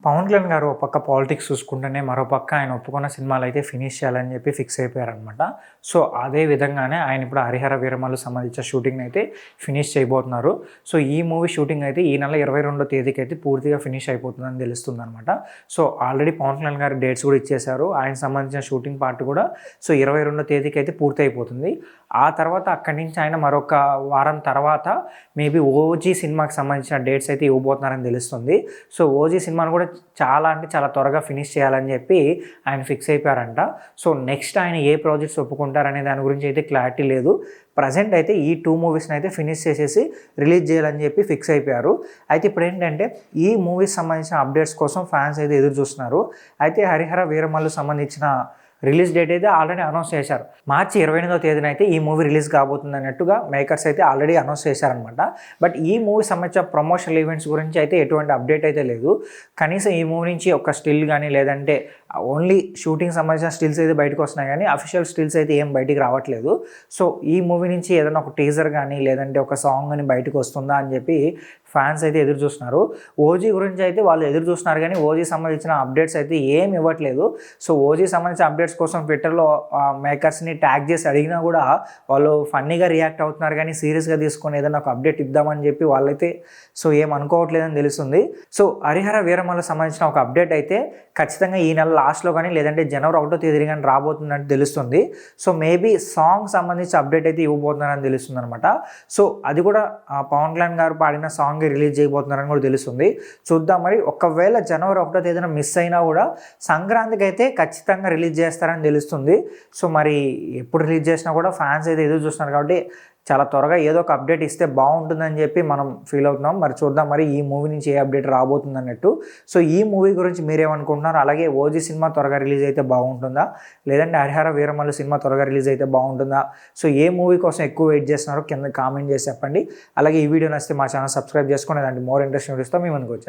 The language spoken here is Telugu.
పవన్ కళ్యాణ్ గారు ఒక పక్క పాలిటిక్స్ చూసుకుంటేనే మరో పక్క ఆయన ఒప్పుకున్న సినిమాలైతే ఫినిష్ చేయాలని చెప్పి ఫిక్స్ అయిపోయారనమాట. సో అదే విధంగానే ఆయన ఇప్పుడు 'హరిహర వీరమల్లు' సంబంధించిన షూటింగ్‌ని అయితే ఫినిష్ చేయబోతున్నారు. సో ఈ మూవీ షూటింగ్ అయితే ఈ నెల 22వ తేదీకి అయితే పూర్తిగా ఫినిష్ అయిపోతుందని తెలుస్తుందనమాట. సో ఆల్రెడీ పవన్ కళ్యాణ్ గారు డేట్స్ కూడా ఇచ్చేశారు. ఆయనకు సంబంధించిన షూటింగ్ పార్ట్ కూడా సో 22వ తేదీకి అయితే పూర్తి అయిపోతుంది. ఆ తర్వాత అక్కడి నుంచి ఆయన మరొక వారం తర్వాత మేబీ 'ఓజీ' సినిమాకి సంబంధించిన డేట్స్ అయితే ఇవ్వబోతున్నారని తెలుస్తుంది. సో 'ఓజీ' సినిమాను కూడా చాలా త్వరగా ఫినిష్ చేయాలని చెప్పి ఆయన ఫిక్స్ అయిపోయారంట. సో నెక్స్ట్ ఆయన ఏ ప్రాజెక్ట్స్ ఒప్పుకుంటారనే దాని గురించి అయితే క్లారిటీ లేదు. ప్రజెంట్ అయితే ఈ 2 మూవీస్ని అయితే ఫినిష్ చేసేసి రిలీజ్ చేయాలని చెప్పి ఫిక్స్ అయిపోయారు. అయితే ఇప్పుడు ఏంటంటే ఈ మూవీస్ సంబంధించిన అప్డేట్స్ కోసం ఫ్యాన్స్ అయితే ఎదురు చూస్తున్నారు. అయితే 'హరిహర వీరమల్లు' సంబంధించిన రిలీజ్ డేట్ అయితే ఆల్రెడీ అనౌన్స్ చేశారు. మార్చి 28వ తేదీన అయితే ఈ మూవీ రిలీజ్ కాబోతుంది అన్నట్టుగా మేకర్స్ అయితే ఆల్రెడీ అనౌన్స్ చేశారనమాట. బట్ ఈ మూవీ సంబంధించిన ప్రమోషనల్ ఈవెంట్స్ గురించి అయితే ఎటువంటి అప్డేట్ అయితే లేదు. కనీసం ఈ మూవీ నుంచి ఒక స్టిల్ కానీ లేదంటే ఓన్లీ షూటింగ్ సంబంధించిన స్టిల్స్ అయితే బయటకు వస్తున్నాయి కానీ అఫీషియల్ స్టిల్స్ అయితే ఏం బయటికి రావట్లేదు. సో ఈ మూవీ నుంచి ఏదైనా ఒక టీజర్ కానీ లేదంటే ఒక సాంగ్ అని బయటకు వస్తుందా అని చెప్పి ఫ్యాన్స్ అయితే ఎదురు చూస్తున్నారు. 'ఓజీ' గురించి అయితే వాళ్ళు ఎదురు చూస్తున్నారు కానీ 'ఓజీ' సంబంధించిన అప్డేట్స్ అయితే ఏం ఇవ్వట్లేదు. సో 'ఓజీ' సంబంధించిన అప్డేట్స్ కోసం ట్విట్టర్లో మేకర్స్ని ట్యాగ్ చేసి అడిగినా కూడా వాళ్ళు ఫన్నీగా రియాక్ట్ అవుతున్నారు కానీ సీరియస్గా తీసుకొని ఏదైనా ఒక అప్డేట్ ఇద్దామని చెప్పి వాళ్ళైతే సో ఏం అనుకోవట్లేదని తెలుస్తుంది. సో 'హరిహర వీరమల్లు' సంబంధించిన ఒక అప్డేట్ అయితే ఖచ్చితంగా ఈ నెల లాస్ట్లో కానీ లేదంటే జనవరి 1వ తేదీ కానీ రాబోతున్నట్టు తెలుస్తుంది. సో మేబీ సాంగ్ సంబంధించి అప్డేట్ అయితే ఇవ్వబోతున్నారని తెలుస్తుంది అనమాట. సో అది కూడా పవన్ కళ్యాణ్ గారు పాడిన సాంగ్ రిలీజ్ చేయబోతున్నారని కూడా తెలుస్తుంది. చూద్దాం మరి. ఒకవేళ జనవరి 1వ తేదీన మిస్ అయినా కూడా సంక్రాంతికి అయితే ఖచ్చితంగా రిలీజ్ చేస్తారని తెలుస్తుంది. సో మరి ఎప్పుడు రిలీజ్ చేసినా కూడా ఫ్యాన్స్ అయితే ఎదురు చూస్తున్నారు కాబట్టి చాలా త్వరగా ఏదో ఒక అప్డేట్ ఇస్తే బాగుంటుందని చెప్పి మనం ఫీల్ అవుతున్నాం. మరి చూద్దాం మరి ఈ మూవీ నుంచి ఏ అప్డేట్ రాబోతుంది అన్నట్టు. సో ఈ మూవీ గురించి మీరేమనుకుంటున్నారు? అలాగే 'ఓజీ' సినిమా త్వరగా రిలీజ్ అయితే బాగుంటుందా లేదంటే 'హరిహర వీరమల్లు' సినిమా త్వరగా రిలీజ్ అయితే బాగుంటుందా? సో ఏ మూవీ కోసం ఎక్కువ వెయిట్ చేస్తున్నారో కింద కామెంట్ చేసి చెప్పండి. అలాగే ఈ వీడియో నచ్చితే మా ఛానల్ సబ్స్క్రైబ్ చేసుకొని ఇలాంటి మోర్ ఇంట్రెస్టింగ్ వీడియోస్తో మీ ముందుకు వచ్చేస్తాం.